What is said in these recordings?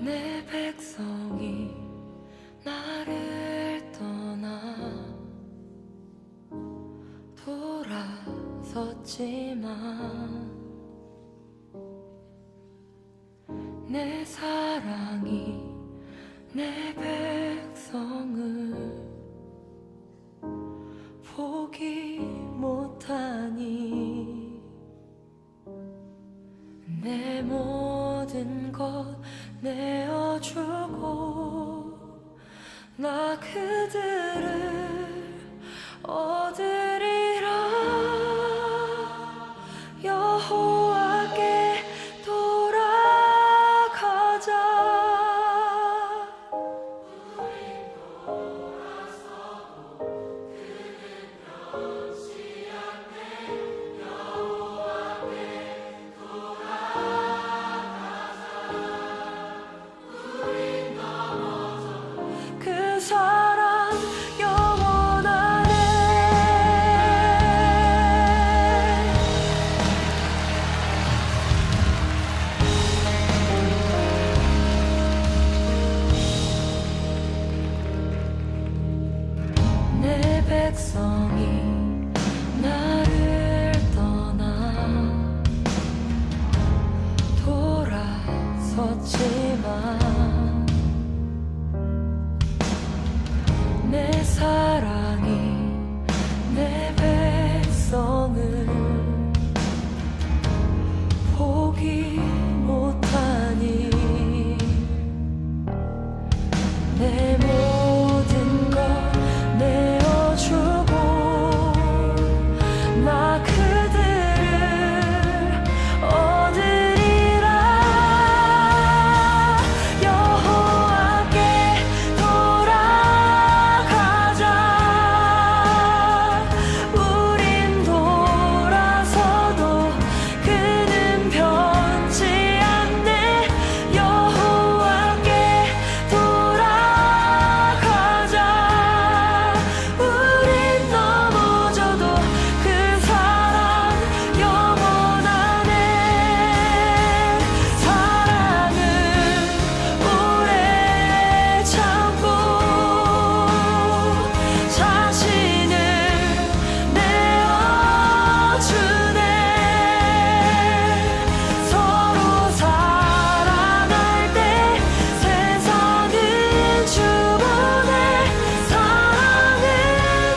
내 백성이 나를 떠나 돌아섰지만 내 사랑이 내 백성을 포기 못하니 내 모든 것 내어주고 나 그들을 얻으리라. 여호와께 돌아가자. 그 사랑 영원하네. 내 백성이 나를 떠나 돌아섰지만 내 사랑이 내 백성을 포기 못하니 내 모든 것 내어주고 나 그들을 얻으리라. 여호와께 돌아가자. 우린 돌아서도 그는 변치 않네. 여호와께 돌아가자. 우린 넘어져도 그 사랑 영원하네. 사랑은 오래 참고 자신을 내어주네. 서로 사랑할 때 세상은 주보네. 사랑은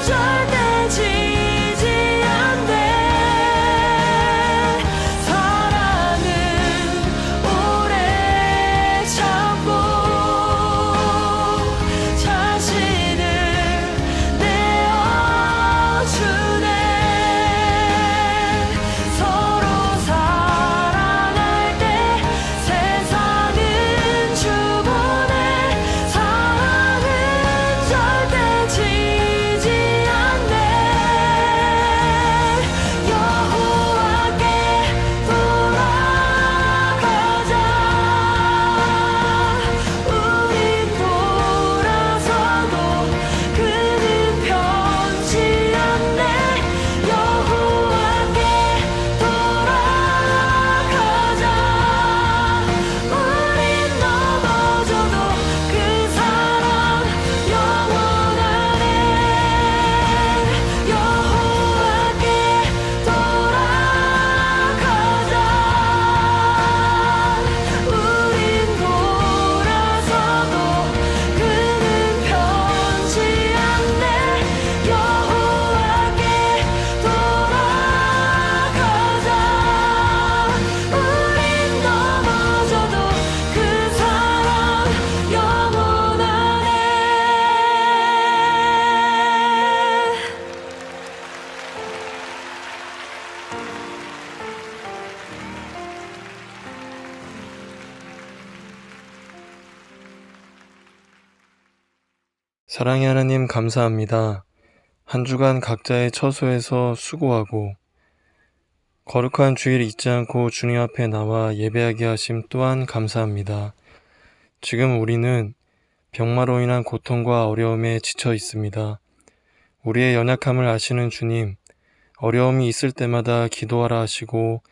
절대 지지 않네. 사랑은 오래 참고 자신을 내어주네. 서로 사랑할 때 세상은 주보네. 사랑은 절대 지지 않네. 여호와께 돌아가자. 우린 돌아서도 그는 변치 않네. 여호와께 돌아가자. 우린 넘어져도 그 사랑 영원하네. 여호와께 돌아가자. 우린 돌아서도 그는 변치 않네. 여호와께 돌아가자. 우린 넘어져도 그 사랑 영원하네. 사랑의 하나님 감사합니다. 한 주간 각자의 처소에서 수고하고 거룩한 주일 잊지 않고 주님 앞에 나와 예배하게 하심 또한 감사합니다. 지금 우리는 병마로 인한 고통과 어려움에 지쳐 있습니다. 우리의 연약함을 아시는 주님, 어려움이 있을 때마다 기도하라 하시고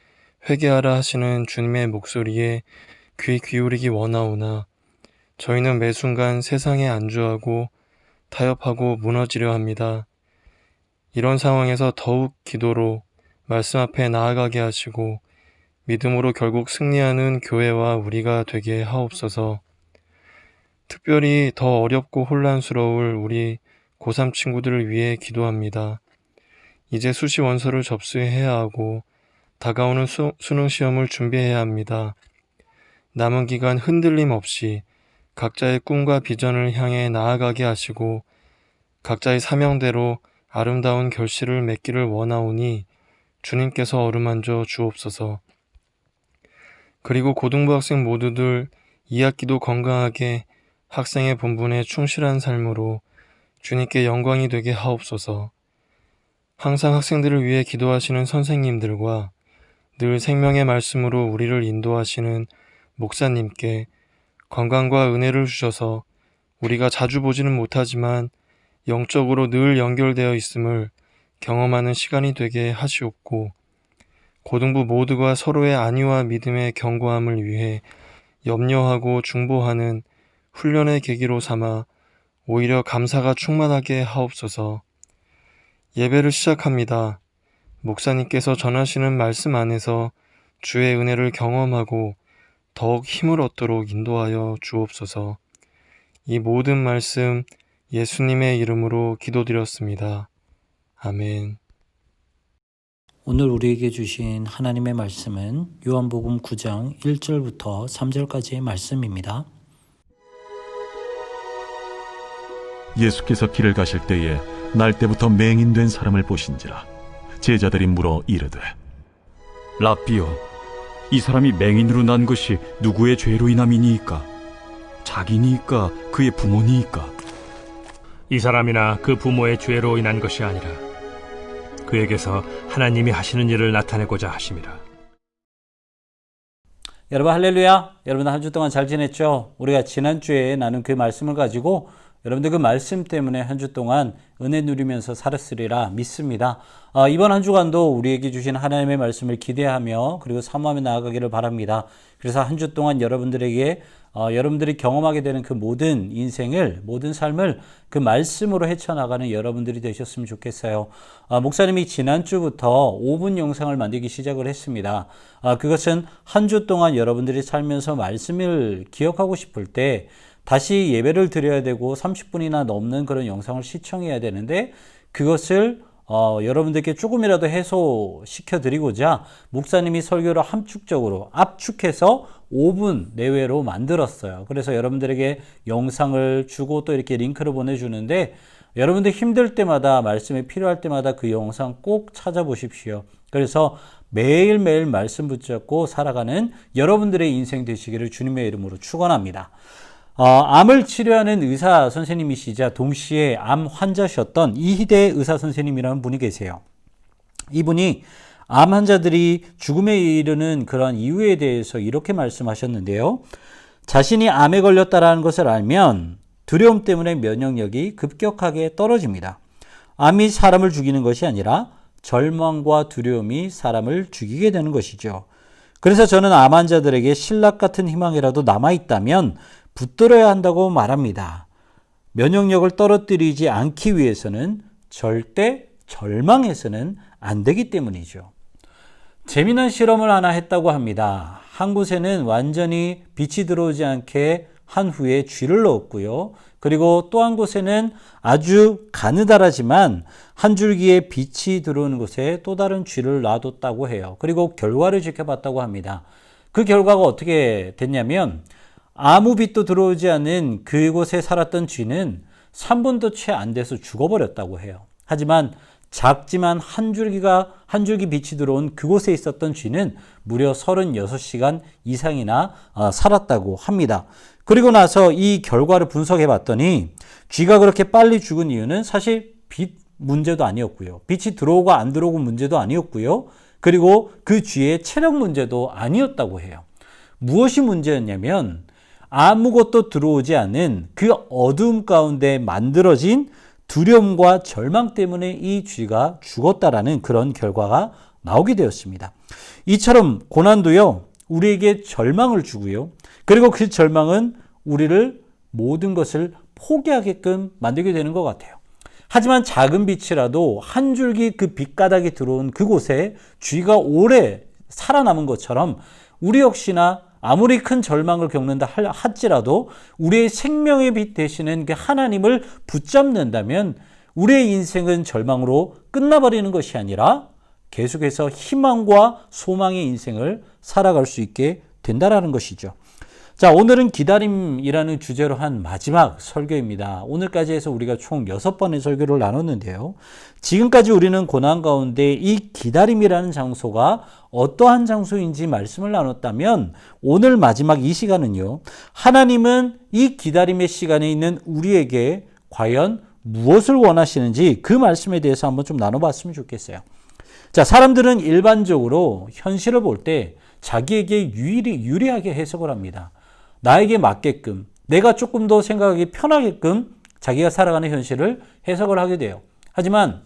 회개하라 하시는 주님의 목소리에 귀 기울이기 원하오나 저희는 매 순간 세상에 안주하고 타협하고 무너지려 합니다. 이런 상황에서 더욱 기도로 말씀 앞에 나아가게 하시고 믿음으로 결국 승리하는 교회와 우리가 되게 하옵소서. 특별히 더 어렵고 혼란스러울 우리 고3 친구들을 위해 기도합니다. 이제 수시 원서를 접수해야 하고 다가오는 수능 시험을 준비해야 합니다. 남은 기간 흔들림 없이 각자의 꿈과 비전을 향해 나아가게 하시고 각자의 사명대로 아름다운 결실을 맺기를 원하오니 주님께서 어루만져 주옵소서. 그리고 고등부 학생 모두들 2학기도 건강하게 학생의 본분에 충실한 삶으로 주님께 영광이 되게 하옵소서. 항상 학생들을 위해 기도하시는 선생님들과 늘 생명의 말씀으로 우리를 인도하시는 목사님께 건강과 은혜를 주셔서 우리가 자주 보지는 못하지만 영적으로 늘 연결되어 있음을 경험하는 시간이 되게 하시옵고 고등부 모두가 서로의 안위와 믿음의 견고함을 위해 염려하고 중보하는 훈련의 계기로 삼아 오히려 감사가 충만하게 하옵소서. 예배를 시작합니다. 목사님께서 전하시는 말씀 안에서 주의 은혜를 경험하고 더욱 힘을 얻도록 인도하여 주옵소서. 이 모든 말씀 예수님의 이름으로 기도드렸습니다. 아멘. 오늘 우리에게 주신 하나님의 말씀은 요한복음 9장 1절부터 3절까지의 말씀입니다. 예수께서 길을 가실 때에 날 때부터 맹인된 사람을 보신지라. 제자들이 물어 이르되 랍비여, 이 사람이 맹인으로 난 것이 누구의 죄로 인함이니이까? 자기니이까 그의 부모니이까? 이 사람이나 그 부모의 죄로 인한 것이 아니라 그에게서 하나님이 하시는 일을 나타내고자 하심이라. 여러분 할렐루야. 여러분 한 주 동안 잘 지냈죠? 우리가 지난주에 나눈 그 말씀을 가지고 여러분들 그 말씀 때문에 한 주 동안 은혜 누리면서 살았으리라 믿습니다. 이번 한 주간도 우리에게 주신 하나님의 말씀을 기대하며 그리고 사모하며 나아가기를 바랍니다. 그래서 한 주 동안 여러분들에게 여러분들이 경험하게 되는 그 모든 인생을, 모든 삶을 그 말씀으로 헤쳐나가는 여러분들이 되셨으면 좋겠어요. 목사님이 지난주부터 5분 영상을 만들기 시작을 했습니다. 그것은 한 주 동안 여러분들이 살면서 말씀을 기억하고 싶을 때 다시 예배를 드려야 되고 30분이나 넘는 그런 영상을 시청해야 되는데 그것을 여러분들께 조금이라도 해소시켜 드리고자 목사님이 설교를 함축적으로 압축해서 5분 내외로 만들었어요. 그래서 여러분들에게 영상을 주고 또 이렇게 링크를 보내주는데 여러분들 힘들 때마다 말씀이 필요할 때마다 그 영상 꼭 찾아보십시오. 그래서 매일매일 말씀 붙잡고 살아가는 여러분들의 인생 되시기를 주님의 이름으로 축원합니다. 암을 치료하는 의사 선생님이시자 동시에 암 환자셨던 이희대 의사 선생님이라는 분이 계세요. 이분이 암 환자들이 죽음에 이르는 그런 이유에 대해서 이렇게 말씀하셨는데요. 자신이 암에 걸렸다는 것을 알면 두려움 때문에 면역력이 급격하게 떨어집니다. 암이 사람을 죽이는 것이 아니라 절망과 두려움이 사람을 죽이게 되는 것이죠. 그래서 저는 암 환자들에게 신락 같은 희망이라도 남아있다면 붙들어야 한다고 말합니다. 면역력을 떨어뜨리지 않기 위해서는 절대 절망해서는 안 되기 때문이죠. 재미난 실험을 하나 했다고 합니다. 한 곳에는 완전히 빛이 들어오지 않게 한 후에 쥐를 넣었고요. 그리고 또 한 곳에는 아주 가느다랗지만 한 줄기의 빛이 들어오는 곳에 또 다른 쥐를 놔뒀다고 해요. 그리고 결과를 지켜봤다고 합니다. 그 결과가 어떻게 됐냐면 아무 빛도 들어오지 않는 그곳에 살았던 쥐는 3분도 채 안 돼서 죽어버렸다고 해요. 하지만 작지만 한 줄기 빛이 들어온 그곳에 있었던 쥐는 무려 36시간 이상이나 살았다고 합니다. 그리고 나서 이 결과를 분석해 봤더니 쥐가 그렇게 빨리 죽은 이유는 사실 빛 문제도 아니었고요. 빛이 들어오고 안 들어오고 문제도 아니었고요. 그리고 그 쥐의 체력 문제도 아니었다고 해요. 무엇이 문제였냐면 아무것도 들어오지 않은 그 어두움 가운데 만들어진 두려움과 절망 때문에 이 쥐가 죽었다라는 그런 결과가 나오게 되었습니다. 이처럼 고난도요, 우리에게 절망을 주고요. 그리고 그 절망은 우리를 모든 것을 포기하게끔 만들게 되는 것 같아요. 하지만 작은 빛이라도 한 줄기 그 빛가닥이 들어온 그곳에 쥐가 오래 살아남은 것처럼 우리 역시나 아무리 큰 절망을 겪는다 할지라도 우리의 생명의 빛 되시는 그 하나님을 붙잡는다면 우리의 인생은 절망으로 끝나버리는 것이 아니라 계속해서 희망과 소망의 인생을 살아갈 수 있게 된다는 것이죠. 자, 오늘은 기다림이라는 주제로 한 마지막 설교입니다. 오늘까지 해서 우리가 총 6번의 설교를 나눴는데요. 지금까지 우리는 고난 가운데 이 기다림이라는 장소가 어떠한 장소인지 말씀을 나눴다면 오늘 마지막 이 시간은요. 하나님은 이 기다림의 시간에 있는 우리에게 과연 무엇을 원하시는지 그 말씀에 대해서 한번 좀 나눠봤으면 좋겠어요. 자, 사람들은 일반적으로 현실을 볼 때 자기에게 유리하게 해석을 합니다. 나에게 맞게끔, 내가 조금 더 생각하기 편하게끔 자기가 살아가는 현실을 해석을 하게 돼요. 하지만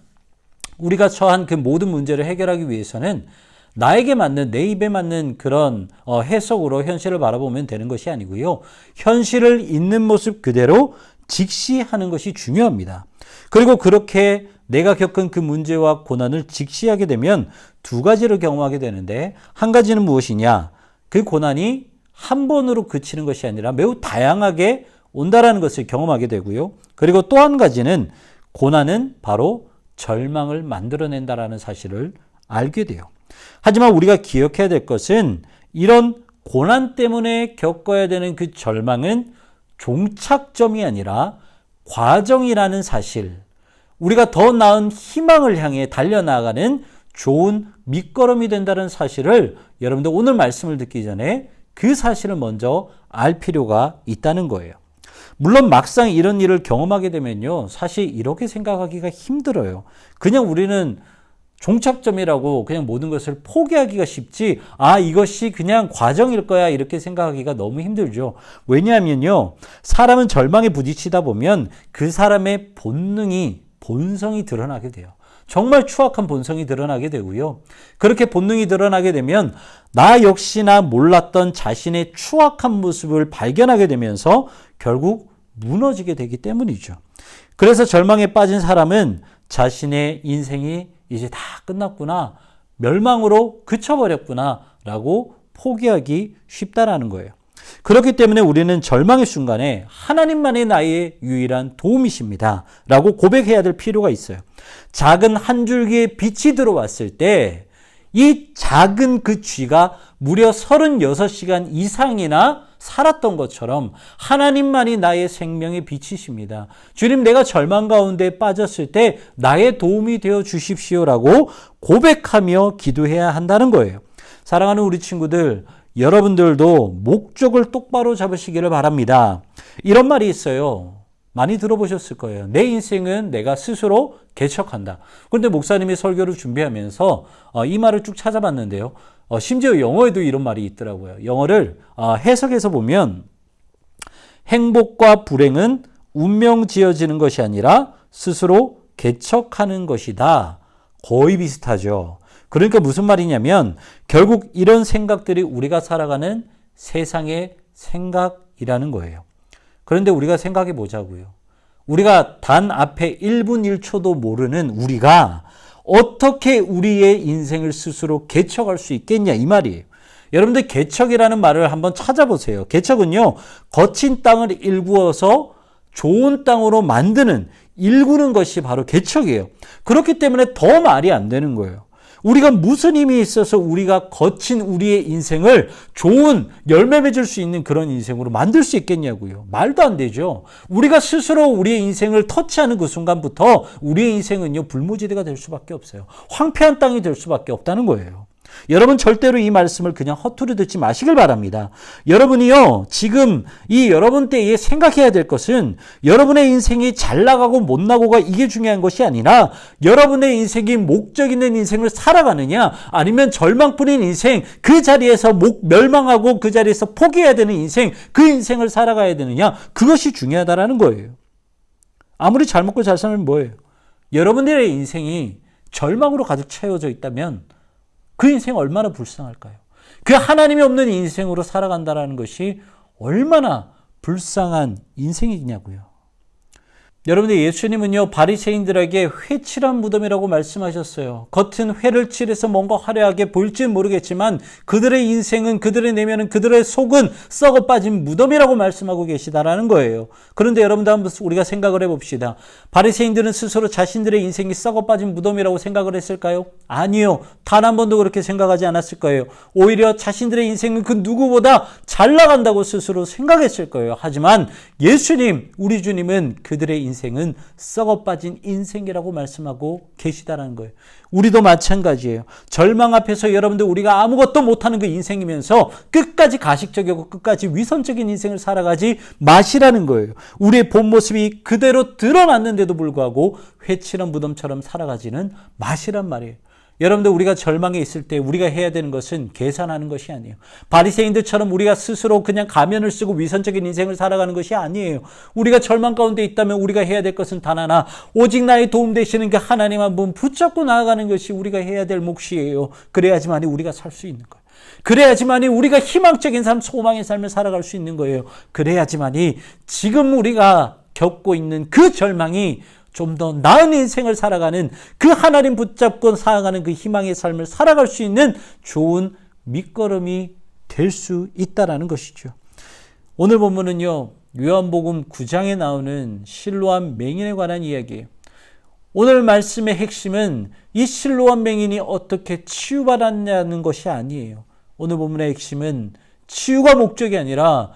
우리가 처한 그 모든 문제를 해결하기 위해서는 나에게 맞는, 내 입에 맞는 그런 해석으로 현실을 바라보면 되는 것이 아니고요. 현실을 있는 모습 그대로 직시하는 것이 중요합니다. 그리고 그렇게 내가 겪은 그 문제와 고난을 직시하게 되면 두 가지를 경험하게 되는데, 한 가지는 무엇이냐? 그 고난이 한 번으로 그치는 것이 아니라 매우 다양하게 온다라는 것을 경험하게 되고요. 그리고 또 한 가지는 고난은 바로 절망을 만들어낸다라는 사실을 알게 돼요. 하지만 우리가 기억해야 될 것은 이런 고난 때문에 겪어야 되는 그 절망은 종착점이 아니라 과정이라는 사실, 우리가 더 나은 희망을 향해 달려나가는 좋은 밑거름이 된다는 사실을 여러분들 오늘 말씀을 듣기 전에 그 사실을 먼저 알 필요가 있다는 거예요. 물론 막상 이런 일을 경험하게 되면요, 사실 이렇게 생각하기가 힘들어요. 그냥 우리는 종착점이라고 그냥 모든 것을 포기하기가 쉽지, 이것이 그냥 과정일 거야 이렇게 생각하기가 너무 힘들죠. 왜냐하면요, 사람은 절망에 부딪히다 보면 그 사람의 본성이 드러나게 돼요. 정말 추악한 본성이 드러나게 되고요. 그렇게 본능이 드러나게 되면 나 역시나 몰랐던 자신의 추악한 모습을 발견하게 되면서 결국 무너지게 되기 때문이죠. 그래서 절망에 빠진 사람은 자신의 인생이 이제 다 끝났구나, 멸망으로 그쳐버렸구나 라고 포기하기 쉽다라는 거예요. 그렇기 때문에 우리는 절망의 순간에 하나님만이 나의 유일한 도움이십니다 라고 고백해야 될 필요가 있어요. 작은 한 줄기의 빛이 들어왔을 때 이 작은 그 쥐가 무려 36시간 이상이나 살았던 것처럼 하나님만이 나의 생명의 빛이십니다. 주님, 내가 절망 가운데 빠졌을 때 나의 도움이 되어 주십시오라고 고백하며 기도해야 한다는 거예요. 사랑하는 우리 친구들, 여러분들도 목적을 똑바로 잡으시기를 바랍니다. 이런 말이 있어요. 많이 들어보셨을 거예요. 내 인생은 내가 스스로 개척한다. 그런데 목사님이 설교를 준비하면서 이 말을 쭉 찾아봤는데요. 심지어 영어에도 이런 말이 있더라고요. 영어를 해석해서 보면 행복과 불행은 운명 지어지는 것이 아니라 스스로 개척하는 것이다. 거의 비슷하죠. 그러니까 무슨 말이냐면 결국 이런 생각들이 우리가 살아가는 세상의 생각이라는 거예요. 그런데 우리가 생각해 보자고요. 우리가 단 앞에 1분 1초도 모르는 우리가 어떻게 우리의 인생을 스스로 개척할 수 있겠냐 이 말이에요. 여러분들 개척이라는 말을 한번 찾아보세요. 개척은요, 거친 땅을 일구어서 좋은 땅으로 만드는, 일구는 것이 바로 개척이에요. 그렇기 때문에 더 말이 안 되는 거예요. 우리가 무슨 힘이 있어서 우리가 거친 우리의 인생을 좋은 열매 맺을 수 있는 그런 인생으로 만들 수 있겠냐고요. 말도 안 되죠. 우리가 스스로 우리의 인생을 터치하는 그 순간부터 우리의 인생은요, 불무지대가 될 수밖에 없어요. 황폐한 땅이 될 수밖에 없다는 거예요. 여러분 절대로 이 말씀을 그냥 허투루 듣지 마시길 바랍니다. 여러분이요, 지금 이 여러분 때에 생각해야 될 것은 여러분의 인생이 잘 나가고 못 나고가 이게 중요한 것이 아니라 여러분의 인생이 목적 있는 인생을 살아가느냐, 아니면 절망뿐인 인생, 그 자리에서 멸망하고 그 자리에서 포기해야 되는 인생, 그 인생을 살아가야 되느냐, 그것이 중요하다라는 거예요. 아무리 잘 먹고 잘 살면 뭐예요? 여러분들의 인생이 절망으로 가득 채워져 있다면 그 인생 얼마나 불쌍할까요? 그 하나님이 없는 인생으로 살아간다는 것이 얼마나 불쌍한 인생이냐고요. 여러분들, 예수님은요 바리새인들에게 회칠한 무덤이라고 말씀하셨어요. 겉은 회를 칠해서 뭔가 화려하게 보일지는 모르겠지만 그들의 인생은, 그들의 내면은, 그들의 속은 썩어 빠진 무덤이라고 말씀하고 계시다라는 거예요. 그런데 여러분들, 한번 우리가 생각을 해봅시다. 바리새인들은 스스로 자신들의 인생이 썩어 빠진 무덤이라고 생각을 했을까요? 아니요. 단 한 번도 그렇게 생각하지 않았을 거예요. 오히려 자신들의 인생은 그 누구보다 잘 나간다고 스스로 생각했을 거예요. 하지만 예수님, 우리 주님은 그들의 인생은 썩어 빠진 인생이라고 말씀하고 계시다라는 거예요. 우리도 마찬가지예요. 절망 앞에서 여러분들, 우리가 아무것도 못하는 그 인생이면서 끝까지 가식적이고 끝까지 위선적인 인생을 살아가지 마시라는 거예요. 우리의 본 모습이 그대로 드러났는데도 불구하고 회칠한 무덤처럼 살아가지는 마시란 말이에요. 여러분들, 우리가 절망에 있을 때 우리가 해야 되는 것은 계산하는 것이 아니에요. 바리새인들처럼 우리가 스스로 그냥 가면을 쓰고 위선적인 인생을 살아가는 것이 아니에요. 우리가 절망 가운데 있다면 우리가 해야 될 것은 단 하나, 오직 나의 도움 되시는 그 하나님 한 분 붙잡고 나아가는 것이 우리가 해야 될 몫이에요. 그래야지만이 우리가 살 수 있는 거예요. 그래야지만이 우리가 희망적인 삶, 소망의 삶을 살아갈 수 있는 거예요. 그래야지만이 지금 우리가 겪고 있는 그 절망이 좀 더 나은 인생을 살아가는, 그 하나님 붙잡고 살아가는 그 희망의 삶을 살아갈 수 있는 좋은 밑거름이 될 수 있다라는 것이죠. 오늘 본문은요, 요한복음 9장에 나오는 실로암 맹인에 관한 이야기예요. 오늘 말씀의 핵심은 이 실로암 맹인이 어떻게 치유받았냐는 것이 아니에요. 오늘 본문의 핵심은 치유가 목적이 아니라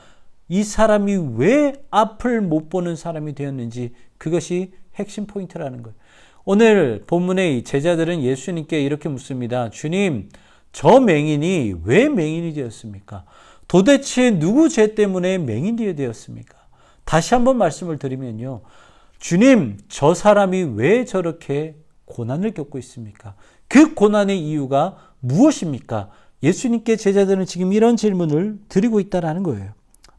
이 사람이 왜 앞을 못 보는 사람이 되었는지, 그것이 핵심 포인트라는 거예요. 오늘 본문의 제자들은 예수님께 이렇게 묻습니다. 주님, 저 맹인이 왜 맹인이 되었습니까? 도대체 누구 죄 때문에 맹인이 되었습니까? 다시 한번 말씀을 드리면요, 주님, 저 사람이 왜 저렇게 고난을 겪고 있습니까? 그 고난의 이유가 무엇입니까? 예수님께 제자들은 지금 이런 질문을 드리고 있다는 거예요.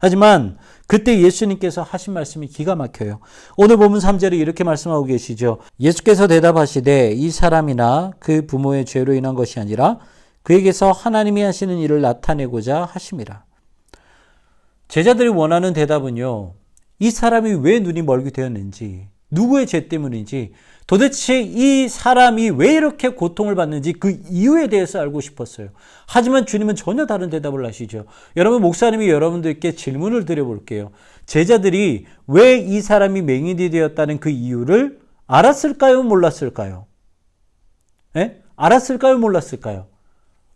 하지만 그때 예수님께서 하신 말씀이 기가 막혀요. 오늘 본문 3절에 이렇게 말씀하고 계시죠. 예수께서 대답하시되 이 사람이나 그 부모의 죄로 인한 것이 아니라 그에게서 하나님이 하시는 일을 나타내고자 하심이라. 제자들이 원하는 대답은요, 이 사람이 왜 눈이 멀게 되었는지, 누구의 죄 때문인지, 도대체 이 사람이 왜 이렇게 고통을 받는지 그 이유에 대해서 알고 싶었어요. 하지만 주님은 전혀 다른 대답을 하시죠. 여러분, 목사님이 여러분들께 질문을 드려볼게요. 제자들이 왜 이 사람이 맹인이 되었다는 그 이유를 알았을까요? 몰랐을까요? 예? 알았을까요? 몰랐을까요?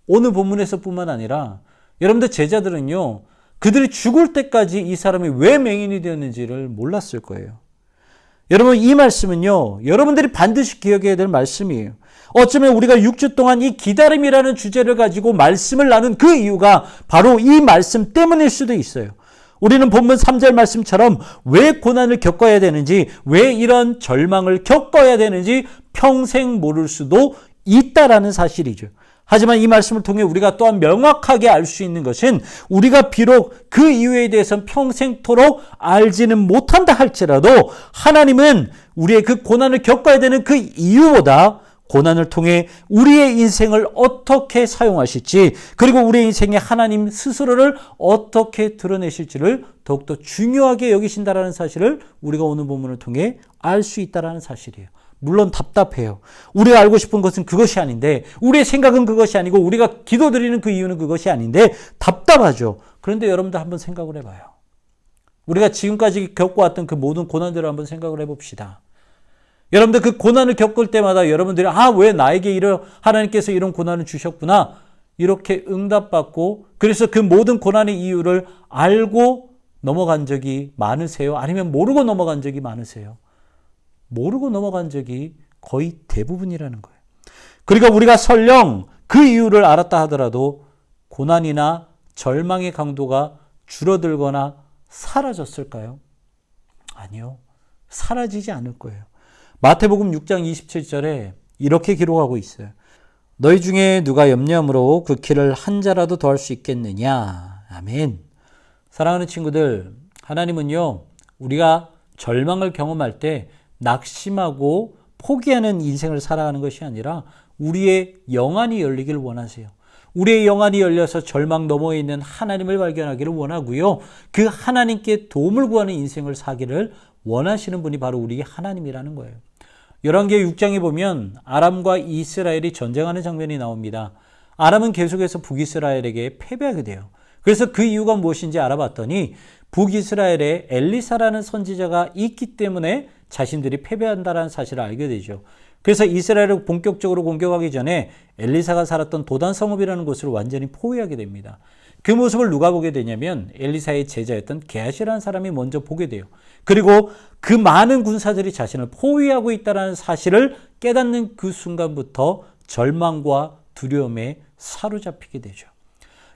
오늘 본문에서 뿐만 아니라 여러분들, 제자들은요, 그들이 죽을 때까지 이 사람이 왜 맹인이 되었는지를 몰랐을 거예요. 여러분, 이 말씀은요, 여러분들이 반드시 기억해야 될 말씀이에요. 어쩌면 우리가 6주 동안 이 기다림이라는 주제를 가지고 말씀을 나눈 그 이유가 바로 이 말씀 때문일 수도 있어요. 우리는 본문 3절 말씀처럼 왜 고난을 겪어야 되는지, 왜 이런 절망을 겪어야 되는지 평생 모를 수도 있다라는 사실이죠. 하지만 이 말씀을 통해 우리가 또한 명확하게 알 수 있는 것은, 우리가 비록 그 이유에 대해서는 평생토록 알지는 못한다 할지라도 하나님은 우리의 그 고난을 겪어야 되는 그 이유보다 고난을 통해 우리의 인생을 어떻게 사용하실지, 그리고 우리의 인생에 하나님 스스로를 어떻게 드러내실지를 더욱더 중요하게 여기신다라는 사실을 우리가 오늘 본문을 통해 알 수 있다라는 사실이에요. 물론 답답해요. 우리가 알고 싶은 것은 그것이 아닌데, 우리의 생각은 그것이 아니고, 우리가 기도드리는 그 이유는 그것이 아닌데 답답하죠. 그런데 여러분들 한번 생각을 해봐요. 우리가 지금까지 겪어왔던 그 모든 고난들을 한번 생각을 해봅시다. 여러분들, 그 고난을 겪을 때마다 여러분들이 왜 나에게 하나님께서 이런 고난을 주셨구나, 이렇게 응답받고, 그래서 그 모든 고난의 이유를 알고 넘어간 적이 많으세요? 아니면 모르고 넘어간 적이 많으세요? 모르고 넘어간 적이 거의 대부분이라는 거예요. 그러니까 우리가 설령 그 이유를 알았다 하더라도 고난이나 절망의 강도가 줄어들거나 사라졌을까요? 아니요. 사라지지 않을 거예요. 마태복음 6장 27절에 이렇게 기록하고 있어요. 너희 중에 누가 염려함으로 그 길을 한 자라도 더할 수 있겠느냐. 아멘. 사랑하는 친구들, 하나님은요, 우리가 절망을 경험할 때 낙심하고 포기하는 인생을 살아가는 것이 아니라 우리의 영안이 열리길 원하세요. 우리의 영안이 열려서 절망 너머에 있는 하나님을 발견하기를 원하고요. 그 하나님께 도움을 구하는 인생을 사기를 원하시는 분이 바로 우리 하나님이라는 거예요. 열왕기하 6장에 보면 아람과 이스라엘이 전쟁하는 장면이 나옵니다. 아람은 계속해서 북이스라엘에게 패배하게 돼요. 그래서 그 이유가 무엇인지 알아봤더니 북이스라엘에 엘리사라는 선지자가 있기 때문에 자신들이 패배한다는 사실을 알게 되죠. 그래서 이스라엘을 본격적으로 공격하기 전에 엘리사가 살았던 도단 성읍이라는 곳을 완전히 포위하게 됩니다. 그 모습을 누가 보게 되냐면 엘리사의 제자였던 게하시라는 사람이 먼저 보게 돼요. 그리고 그 많은 군사들이 자신을 포위하고 있다는 사실을 깨닫는 그 순간부터 절망과 두려움에 사로잡히게 되죠.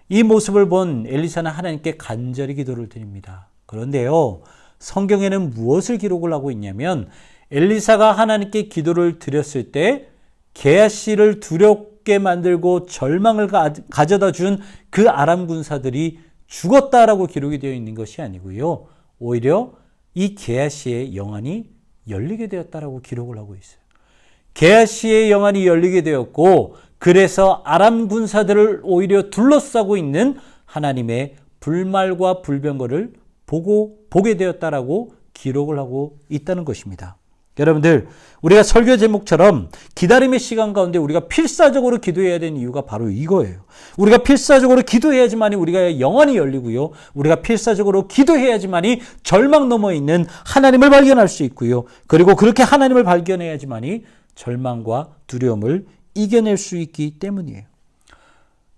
이 모습을 본 엘리사는 하나님께 간절히 기도를 드립니다. 그런데요, 성경에는 무엇을 기록을 하고 있냐면 엘리사가 하나님께 기도를 드렸을 때 게하시를 두렵게 만들고 절망을 가져다 준 그 아람 군사들이 죽었다라고 기록이 되어 있는 것이 아니고요. 오히려 이 게하시의 영안이 열리게 되었다라고 기록을 하고 있어요. 게하시의 영안이 열리게 되었고 그래서 아람 군사들을 오히려 둘러싸고 있는 하나님의 불말과 불병거를 보게 되었다라고 기록을 하고 있다는 것입니다. 여러분들, 우리가 설교 제목처럼 기다림의 시간 가운데 우리가 필사적으로 기도해야 되는 이유가 바로 이거예요. 우리가 필사적으로 기도해야지만이 우리가 영안이 열리고요. 우리가 필사적으로 기도해야지만이 절망 너머에 있는 하나님을 발견할 수 있고요. 그리고 그렇게 하나님을 발견해야지만이 절망과 두려움을 이겨낼 수 있기 때문이에요.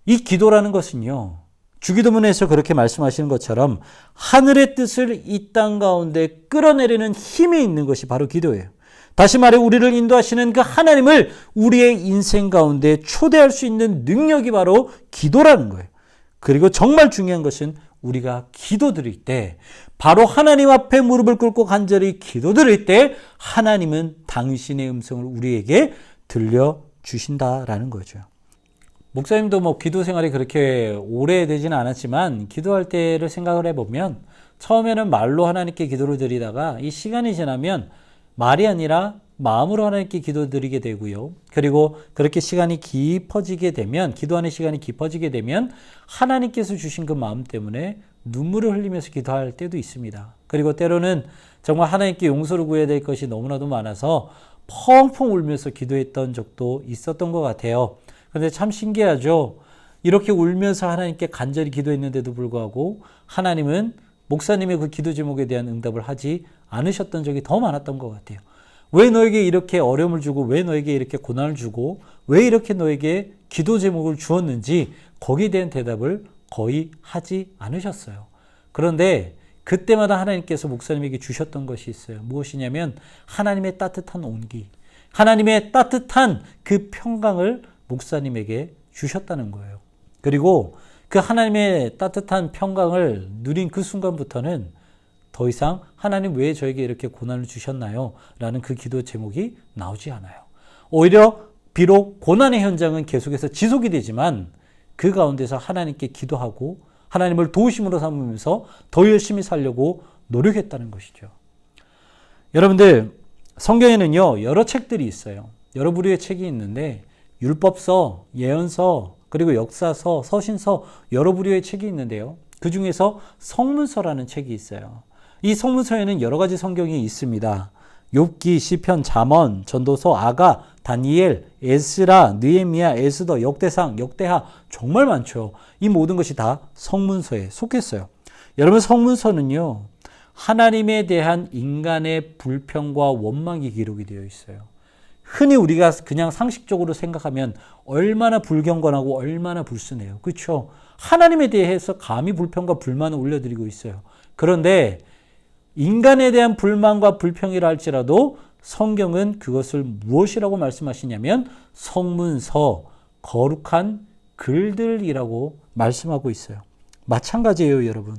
이 기도라는 것은요, 주기도문에서 그렇게 말씀하시는 것처럼 하늘의 뜻을 이 땅 가운데 끌어내리는 힘이 있는 것이 바로 기도예요. 다시 말해 우리를 인도하시는 그 하나님을 우리의 인생 가운데 초대할 수 있는 능력이 바로 기도라는 거예요. 그리고 정말 중요한 것은 우리가 기도드릴 때 바로 하나님 앞에 무릎을 꿇고 간절히 기도드릴 때 하나님은 당신의 음성을 우리에게 들려주신다라는 거죠. 목사님도 기도 생활이 그렇게 오래되지는 않았지만 기도할 때를 생각을 해보면 처음에는 말로 하나님께 기도를 드리다가 이 시간이 지나면 말이 아니라 마음으로 하나님께 기도 드리게 되고요. 그리고 그렇게 시간이 깊어지게 되면, 기도하는 시간이 깊어지게 되면 하나님께서 주신 그 마음 때문에 눈물을 흘리면서 기도할 때도 있습니다. 그리고 때로는 정말 하나님께 용서를 구해야 될 것이 너무나도 많아서 펑펑 울면서 기도했던 적도 있었던 것 같아요. 그런데 참 신기하죠. 이렇게 울면서 하나님께 간절히 기도했는데도 불구하고 하나님은 목사님의 그 기도 제목에 대한 응답을 하지 않으셨던 적이 더 많았던 것 같아요. 왜 너에게 이렇게 어려움을 주고 왜 너에게 이렇게 고난을 주고 왜 이렇게 너에게 기도 제목을 주었는지 거기에 대한 대답을 거의 하지 않으셨어요. 그런데 그때마다 하나님께서 목사님에게 주셨던 것이 있어요. 무엇이냐면 하나님의 따뜻한 온기, 하나님의 따뜻한 그 평강을 목사님에게 주셨다는 거예요. 그리고 그 하나님의 따뜻한 평강을 누린 그 순간부터는 더 이상 하나님 왜 저에게 이렇게 고난을 주셨나요? 라는 그 기도 제목이 나오지 않아요. 오히려 비록 고난의 현장은 계속해서 지속이 되지만 그 가운데서 하나님께 기도하고 하나님을 도우심으로 삼으면서 더 열심히 살려고 노력했다는 것이죠. 여러분들, 성경에는요 여러 책들이 있어요. 여러 부류의 책이 있는데 율법서, 예언서, 그리고 역사서, 서신서 여러 부류의 책이 있는데요. 그 중에서 성문서라는 책이 있어요. 이 성문서에는 여러 가지 성경이 있습니다. 욥기, 시편, 잠언, 전도서, 아가, 다니엘, 에스라, 느헤미야, 에스더, 역대상, 역대하 정말 많죠. 이 모든 것이 다 성문서에 속했어요. 여러분, 성문서는요 하나님에 대한 인간의 불평과 원망이 기록이 되어 있어요. 흔히 우리가 그냥 상식적으로 생각하면 얼마나 불경건하고 얼마나 불순해요. 그렇죠? 하나님에 대해서 감히 불평과 불만을 올려드리고 있어요. 그런데 인간에 대한 불만과 불평이라 할지라도 성경은 그것을 무엇이라고 말씀하시냐면 성문서, 거룩한 글들이라고 말씀하고 있어요. 마찬가지예요, 여러분.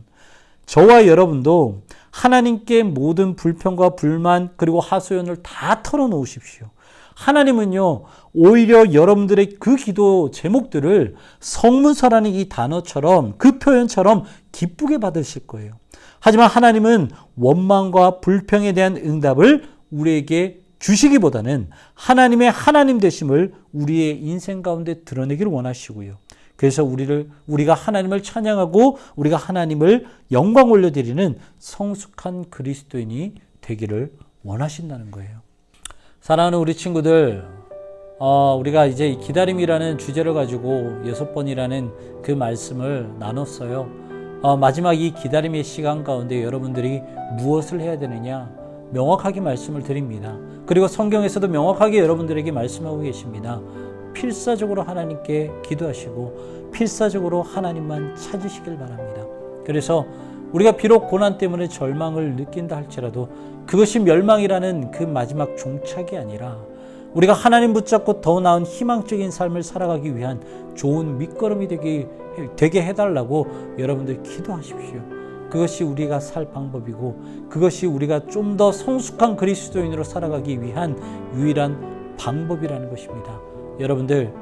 저와 여러분도 하나님께 모든 불평과 불만 그리고 하소연을 다 털어놓으십시오. 하나님은요 오히려 여러분들의 그 기도 제목들을 성문서라는 이 단어처럼 그 표현처럼 기쁘게 받으실 거예요. 하지만 하나님은 원망과 불평에 대한 응답을 우리에게 주시기보다는 하나님의 하나님 되심을 우리의 인생 가운데 드러내기를 원하시고요. 그래서 우리가 하나님을 찬양하고 우리가 하나님을 영광 올려드리는 성숙한 그리스도인이 되기를 원하신다는 거예요. 사랑하는 우리 친구들, 우리가 이제 기다림이라는 주제를 가지고 6번이라는 그 말씀을 나눴어요. 마지막 이 기다림의 시간 가운데 여러분들이 무엇을 해야 되느냐 명확하게 말씀을 드립니다. 그리고 성경에서도 명확하게 여러분들에게 말씀하고 계십니다. 필사적으로 하나님께 기도하시고 필사적으로 하나님만 찾으시길 바랍니다. 그래서 우리가 비록 고난 때문에 절망을 느낀다 할지라도 그것이 멸망이라는 그 마지막 종착이 아니라 우리가 하나님 붙잡고 더 나은 희망적인 삶을 살아가기 위한 좋은 밑거름이 되게 해달라고 여러분들 기도하십시오. 그것이 우리가 살 방법이고 그것이 우리가 좀 더 성숙한 그리스도인으로 살아가기 위한 유일한 방법이라는 것입니다. 여러분들,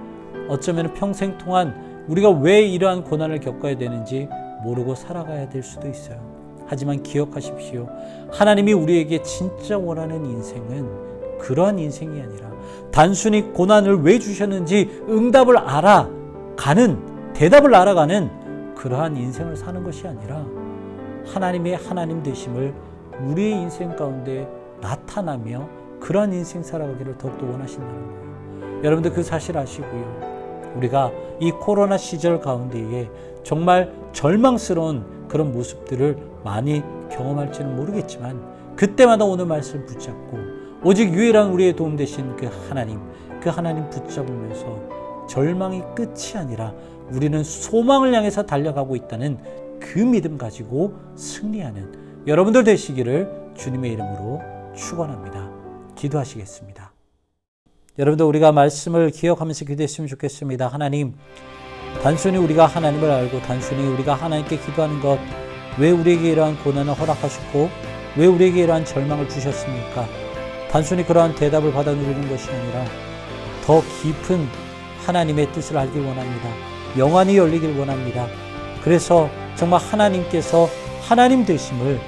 어쩌면 평생 동안 우리가 왜 이러한 고난을 겪어야 되는지 모르고 살아가야 될 수도 있어요. 하지만 기억하십시오. 하나님이 우리에게 진짜 원하는 인생은 그러한 인생이 아니라 단순히 고난을 왜 주셨는지 응답을 알아가는, 대답을 알아가는 그러한 인생을 사는 것이 아니라 하나님의 하나님 되심을 우리의 인생 가운데 나타나며 그러한 인생 살아가기를 더욱더 원하신다는 거예요. 여러분들 그 사실 아시고요. 우리가 이 코로나 시절 가운데에 정말 절망스러운 그런 모습들을 많이 경험할지는 모르겠지만 그때마다 오늘 말씀 붙잡고 오직 유일한 우리의 도움 되신 그 하나님 붙잡으면서 절망이 끝이 아니라 우리는 소망을 향해서 달려가고 있다는 그 믿음 가지고 승리하는 여러분들 되시기를 주님의 이름으로 축원합니다. 기도하시겠습니다. 여러분들 우리가 말씀을 기억하면서 기도했으면 좋겠습니다. 하나님, 단순히 우리가 하나님을 알고 단순히 우리가 하나님께 기도하는 것, 왜 우리에게 이러한 고난을 허락하셨고 왜 우리에게 이러한 절망을 주셨습니까? 단순히 그러한 대답을 받아 누리는 것이 아니라 더 깊은 하나님의 뜻을 알길 원합니다. 영안이 열리길 원합니다. 그래서 정말 하나님께서 하나님 되심을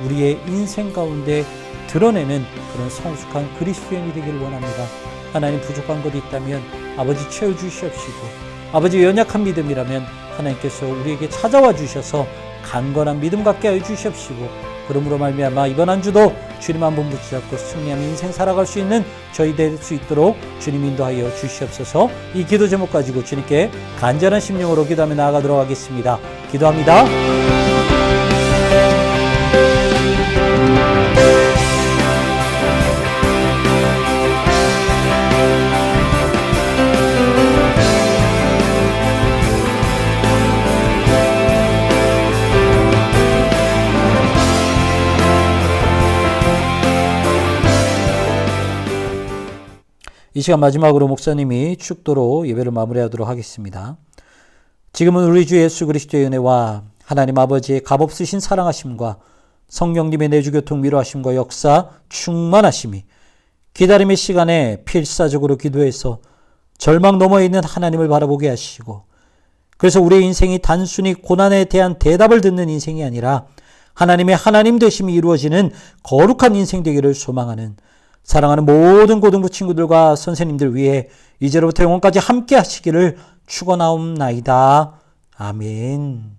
우리의 인생 가운데 드러내는 그런 성숙한 그리스도인이 되기를 원합니다. 하나님, 부족한 것이 있다면 아버지 채워주시옵시고 아버지 연약한 믿음이라면 하나님께서 우리에게 찾아와 주셔서 강건한 믿음 갖게 하여 주시옵시고 그러므로 말미암아 이번 한 주도 주님 한 분 붙잡고 승리하며 인생 살아갈 수 있는 저희 될 수 있도록 주님 인도하여 주시옵소서. 이 기도 제목 가지고 주님께 간절한 심령으로 기도하며 나아가도록 하겠습니다. 기도합니다. 이 시간 마지막으로 목사님이 축도로 예배를 마무리하도록 하겠습니다. 지금은 우리 주 예수 그리스도의 은혜와 하나님 아버지의 값없으신 사랑하심과 성령님의 내주교통 위로하심과 역사 충만하심이 기다림의 시간에 필사적으로 기도해서 절망 너머에 있는 하나님을 바라보게 하시고 그래서 우리의 인생이 단순히 고난에 대한 대답을 듣는 인생이 아니라 하나님의 하나님 되심이 이루어지는 거룩한 인생 되기를 소망하는 사랑하는 모든 고등부 친구들과 선생님들 위해 이제로부터 영원까지 함께 하시기를 축원하옵나이다. 아멘.